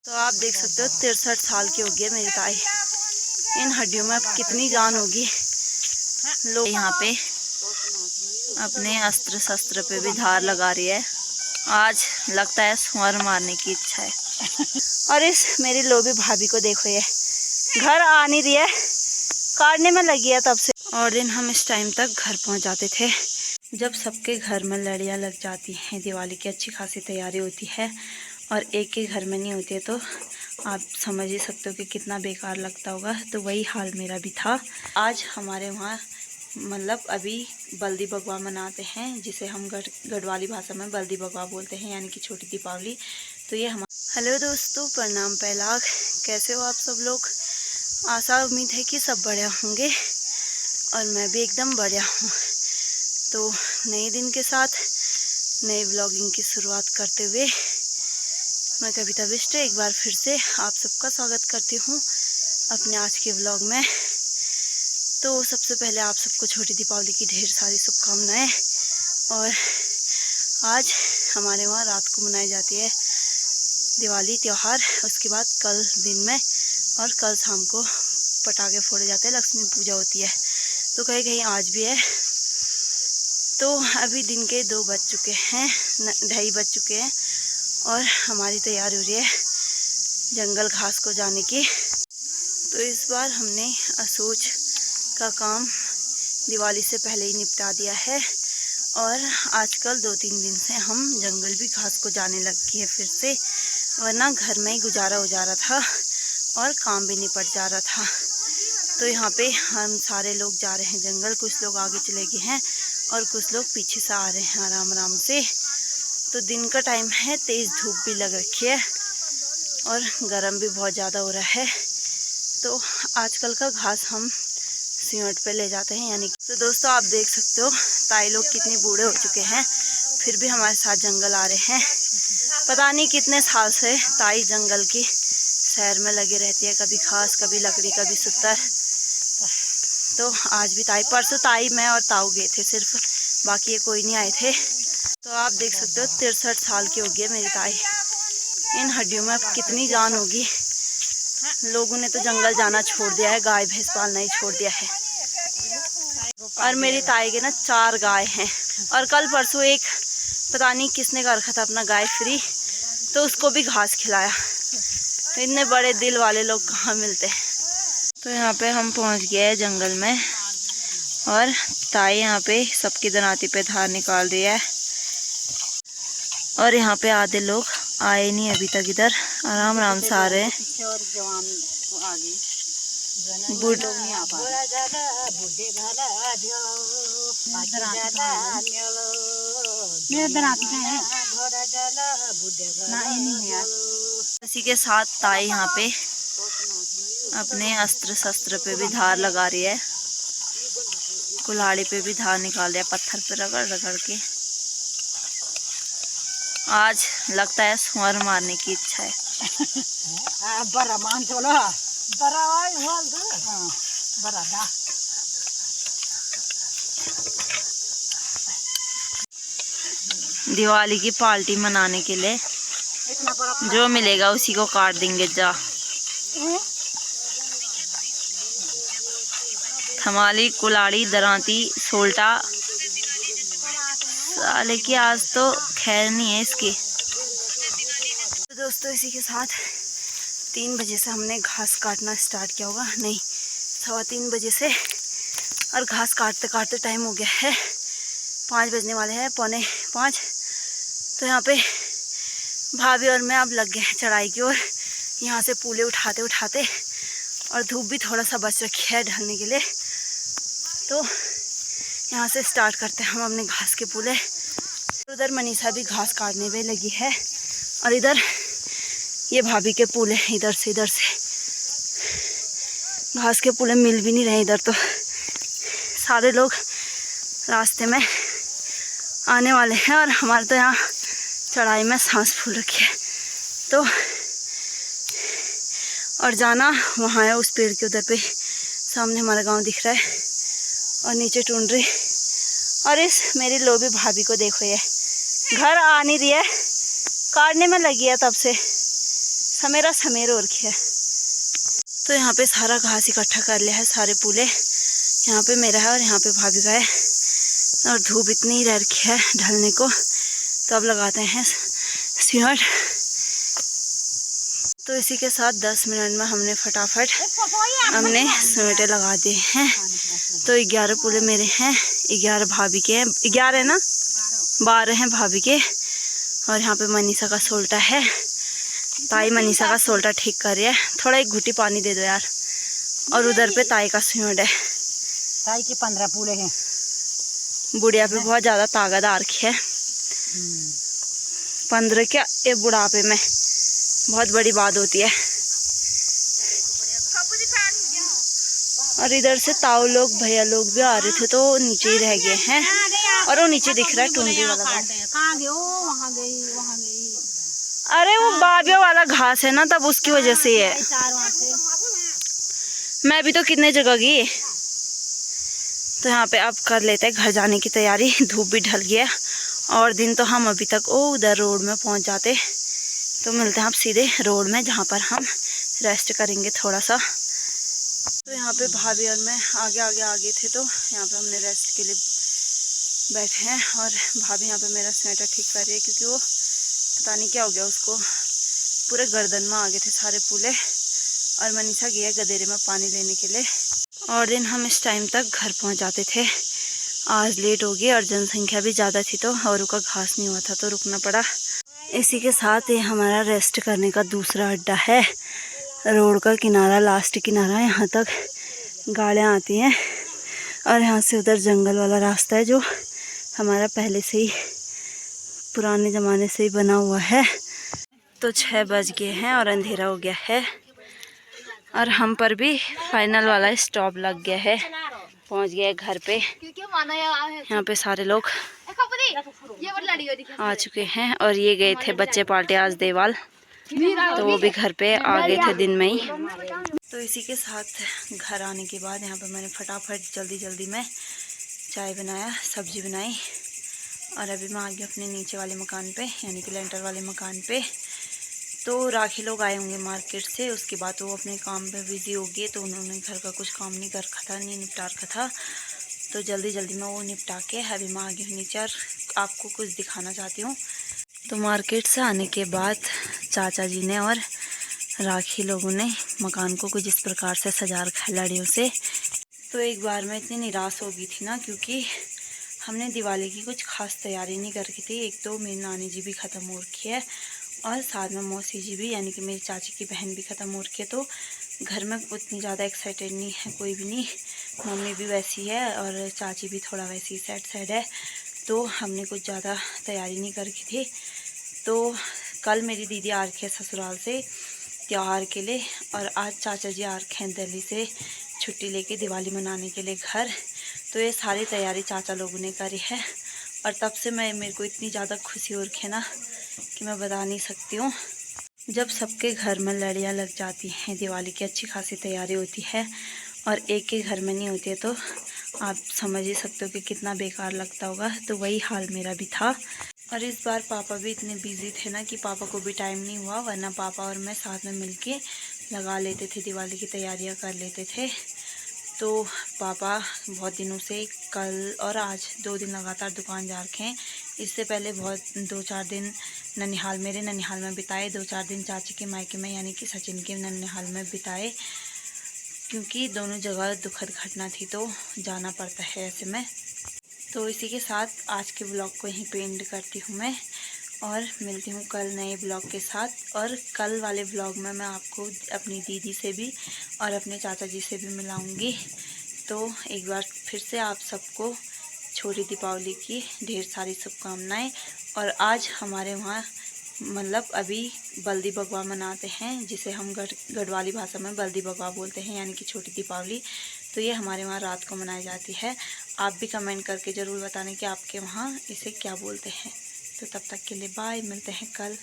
तो आप देख सकते हो 63 साल की होगी है मेरी ताई। इन हड्डियों में अब कितनी जान होगी। लोग यहाँ पे अपने अस्त्र शस्त्र पे भी धार लगा रही है। आज लगता है सुअर मारने की इच्छा है। और इस मेरी लोभी भाभी को देखो, ये घर आ नहीं रही है, काटने में लगी है तब से। और दिन हम इस टाइम तक घर पहुँच जाते थे जब सबके घर में लड़ियाँ लग जाती हैं। दिवाली की अच्छी खासी तैयारी होती है और एक के घर में नहीं होती है, तो आप समझ ही सकते हो कि कितना बेकार लगता होगा। तो वही हाल मेरा भी था। आज हमारे वहाँ मतलब अभी बल्दी बगवा मनाते हैं, जिसे हम गढ़वाली भाषा में बल्दी बगवा बोलते हैं, यानी कि छोटी दीपावली। तो ये हम हेलो दोस्तों, प्रणाम पैलाग। कैसे हो आप सब लोग? आशा उम्मीद है कि सब बढ़िया होंगे और मैं भी एकदम बढ़िया हूँ। तो नए दिन के साथ नए व्लॉगिंग की शुरुआत करते हुए मैं कविता बिष्ट एक बार फिर से आप सबका स्वागत करती हूँ अपने आज के व्लॉग में। तो सबसे पहले आप सबको छोटी दीपावली की ढेर सारी शुभकामनाएं। और आज हमारे वहाँ रात को मनाई जाती है दिवाली त्यौहार। उसके बाद कल दिन में और कल शाम को पटाखे फोड़े जाते हैं, लक्ष्मी पूजा होती है। तो कहीं कहीं आज भी है। तो अभी दिन के 2 बज चुके हैं, 2:30 बज चुके हैं और हमारी तैयारी हो रही है जंगल घास को जाने की। तो इस बार हमने असोच का काम दिवाली से पहले ही निपटा दिया है और आजकल 2-3 दिन से हम जंगल भी घास को जाने लग गए हैं फिर से, वरना घर में ही गुजारा हो जा रहा था और काम भी निपट जा रहा था। तो यहाँ पे हम सारे लोग जा रहे हैं जंगल। कुछ लोग आगे चले गए हैं और कुछ लोग पीछे से आ रहे हैं आराम आराम से। तो दिन का टाइम है, तेज़ धूप भी लग रखी है और गर्म भी बहुत ज़्यादा हो रहा है। तो आजकल का घास हम सीमट पे ले जाते हैं, यानी तो दोस्तों आप देख सकते हो ताई लोग कितने बूढ़े हो चुके हैं, फिर भी हमारे साथ जंगल आ रहे हैं। पता नहीं कितने साल से ताई जंगल की सैर में लगी रहती है, कभी घास, कभी लकड़ी, कभी सुतर। तो आज भी ताई, परसों ताई, मैं और ताऊ गए थे सिर्फ, बाकी ये कोई नहीं आए थे। तो आप देख सकते हो 63 साल की होगी है मेरी ताई। इन हड्डियों में अब कितनी जान होगी। लोगों ने तो जंगल जाना छोड़ दिया है, गाय भैंस पालना ही छोड़ दिया है। और मेरी ताई के ना 4 गाय हैं और कल परसों एक पता नहीं किसने कर रखा था अपना गाय फ्री, तो उसको भी घास खिलाया। तो इतने बड़े दिल वाले लोग कहाँ मिलते हैं। तो यहाँ पे हम पहुँच गए हैं जंगल में और ताई यहाँ पे सबकी दनाती पे धार निकाल रही है। और यहाँ पे आधे लोग आए नहीं अभी तक, इधर आराम आराम से आ रहे हैं। इसी के साथ ताई यहाँ पे अपने अस्त्र शस्त्र पे भी धार लगा रही है, कुल्हाड़ी पे भी धार निकाल दिया, पत्थर पे रगड़ रगड़ के। आज लगता है सुअर मारने की इच्छा है। दिवाली की पार्टी मनाने के लिए जो मिलेगा उसी को काट देंगे। जा थमाली, कुलाड़ी, दरांती, सोल्टा, साले की आज तो खैर नहीं है इसकी। तो दोस्तों इसी के साथ 3 बजे से हमने घास काटना स्टार्ट किया होगा, नहीं 3:15 बजे से। और घास काटते काटते टाइम हो गया है 5 बजने वाले हैं, 4:45। तो यहाँ पे भाभी और मैं अब लग गए हैं चढ़ाई की ओर, यहाँ से पूले उठाते उठाते। और धूप भी थोड़ा सा बच रखी है ढलने के लिए। तो यहाँ से स्टार्ट करते हैं हम अपने घास के पूले। तो उधर मनीषा भी घास काटने में लगी है और इधर ये भाभी के पूले इधर से घास के पूले मिल भी नहीं रहे इधर। तो सारे लोग रास्ते में आने वाले हैं और हमारे तो यहाँ चढ़ाई में सांस फूल रखी है। तो और जाना वहाँ है उस पेड़ के उधर पे, सामने हमारा गांव दिख रहा है और नीचे टुंड्री। और इस मेरी लोभी भाभी को देखो, ये घर आ नहीं रही है, काटने में लगी है तब से। समेरा समेर और है। तो यहाँ पे सारा घास इकट्ठा कर लिया है, सारे पूले यहाँ पे मेरा है और यहाँ पे भाभी का है। और धूप इतनी रह रखी है ढलने को, तो अब लगाते हैं सीमेंट। तो इसी के साथ 10 मिनट में हमने फटाफट सीमेंटें लगा दिए हैं। तो 11 पूले मेरे हैं, 11 भाभी के हैं, 11 ना 12 हैं भाभी के। और यहाँ पे मनीषा का सोल्टा है, ताई मनीषा का सोल्टा ठीक कर रही है। थोड़ा एक घुटी पानी दे दो यार। और उधर पे ताई का सीमेंट है। ताई के 15 पूले हैं। बुढ़िया पे बहुत ज़्यादा ताकत आ रखी है। 15 क्या, ये बुढ़ापे में बहुत बड़ी बात होती है। और इधर से ताऊ लोग भैया लोग भी आ रहे थे, तो नीचे ही रह गए हैं। और वो नीचे दिख रहा है टूंडी वाला। कहाँ गए? वहाँ गई, वहाँ गई। अरे वो बाबियों वाला घास है ना, तब उसकी वजह से है। मैं भी तो कितने जगह गई। तो यहाँ पे अब कर लेते हैं घर जाने की तैयारी। धूप भी ढल गया और दिन तो हम अभी तक उधर रोड में पहुँच जाते। तो मिलते हैं आप सीधे रोड में, जहाँ पर हम रेस्ट करेंगे थोड़ा सा। तो यहाँ पे भाभी और मैं आगे थे, तो यहाँ पे हमने रेस्ट के लिए बैठे हैं। और भाभी यहाँ पे मेरा स्वेटर ठीक कर रही है, क्योंकि वो पता नहीं क्या हो गया उसको, पूरे गर्दन में आ गए थे सारे पूले। और मनीषा गया गदेरे में पानी लेने के लिए। और दिन हम इस टाइम तक घर पहुँच जाते थे। आज लेट हो गई और जनसंख्या भी ज़्यादा थी, तो औरों का घास नहीं हुआ था, तो रुकना पड़ा। इसी के साथ ये हमारा रेस्ट करने का दूसरा अड्डा है। रोड का किनारा, लास्ट किनारा, यहाँ तक गाड़ियाँ आती हैं। और यहाँ से उधर जंगल वाला रास्ता है, जो हमारा पहले से ही पुराने ज़माने से ही बना हुआ है। तो 6 बज गए हैं और अंधेरा हो गया है। और हम पर भी फाइनल वाला स्टॉप लग गया है, पहुँच गए घर पे। यहाँ पे सारे लोग आ चुके हैं। और ये गए थे बच्चे पार्टी आज देवाल, तो वो भी घर पे आ गए थे दिन में ही। तो इसी के साथ घर आने के बाद यहाँ पे मैंने फटाफट जल्दी में चाय बनाया, सब्जी बनाई। और अभी मैं आ गई अपने नीचे वाले मकान पे, यानी कि लेंटर वाले मकान पे। तो राखी लोग आए होंगे मार्केट से, उसके बाद वो अपने काम में बिज़ी हो गए, तो उन्होंने घर का कुछ काम नहीं कर रखा था, नहीं निपटा रखा था। तो जल्दी में वो निपटा के अभी मैं आ गई हूँ नीचे और आपको कुछ दिखाना चाहती हूँ। तो मार्केट से आने के बाद चाचा जी ने और राखी लोगों ने मकान को कुछ इस प्रकार से सजा रखा है लड़ियों से। तो एक बार मैं इतनी निराश हो गई थी ना, क्योंकि हमने दिवाली की कुछ खास तैयारी नहीं कर रखी थी। एक तो मेरी नानी जी भी ख़त्म हो रखी है और साथ में मौसी जी भी, यानी कि मेरी चाची की बहन भी ख़त्म हो रखी है। तो घर में उतनी ज़्यादा एक्साइटेड नहीं है कोई भी नहीं। मम्मी भी वैसी है और चाची भी थोड़ा वैसी सैड है। तो हमने कुछ ज़्यादा तैयारी नहीं कर रखी थी। तो कल मेरी दीदी आ रखी है ससुराल से त्यौहार के लिए, और आज चाचा जी आ रखे हैं दिल्ली से छुट्टी लेके दिवाली मनाने के लिए घर। तो ये सारी तैयारी चाचा लोगों ने करी है। और तब से मेरे को इतनी ज़्यादा खुशी हो रखी है ना कि मैं बता नहीं सकती हूँ। जब सबके घर में लड़ियाँ लग जाती हैं, दिवाली की अच्छी खासी तैयारी होती है और एक के घर में नहीं होती है, तो आप समझ ही सकते हो कि कितना बेकार लगता होगा। तो वही हाल मेरा भी था। और इस बार पापा भी इतने बिजी थे ना कि पापा को भी टाइम नहीं हुआ, वरना पापा और मैं साथ में मिलके लगा लेते थे, दिवाली की तैयारियां कर लेते थे। तो पापा बहुत दिनों से कल और आज 2 दिन लगातार दुकान जा रखे हैं। इससे पहले बहुत 2-4 दिन मेरे ननिहाल में बिताए, 2-4 दिन चाची के मायके में यानी कि सचिन के ननिहाल में बिताए, क्योंकि दोनों जगह दुखद घटना थी, तो जाना पड़ता है ऐसे में। तो इसी के साथ आज के ब्लॉग को यहीं पे एंड करती हूँ मैं, और मिलती हूँ कल नए ब्लॉग के साथ। और कल वाले ब्लॉग में मैं आपको अपनी दीदी से भी और अपने चाचा जी से भी मिलाऊंगी। तो एक बार फिर से आप सबको छोटी दीपावली की ढेर सारी शुभकामनाएं। और आज हमारे वहाँ मतलब अभी बल्दी बगवा मनाते हैं, जिसे हम गढ़वाली भाषा में बल्दी बगवा बोलते हैं, यानी कि छोटी दीपावली। तो ये हमारे वहाँ रात को मनाई जाती है। आप भी कमेंट करके ज़रूर बताने कि आपके वहाँ इसे क्या बोलते हैं। तो तब तक के लिए बाय, मिलते हैं कल।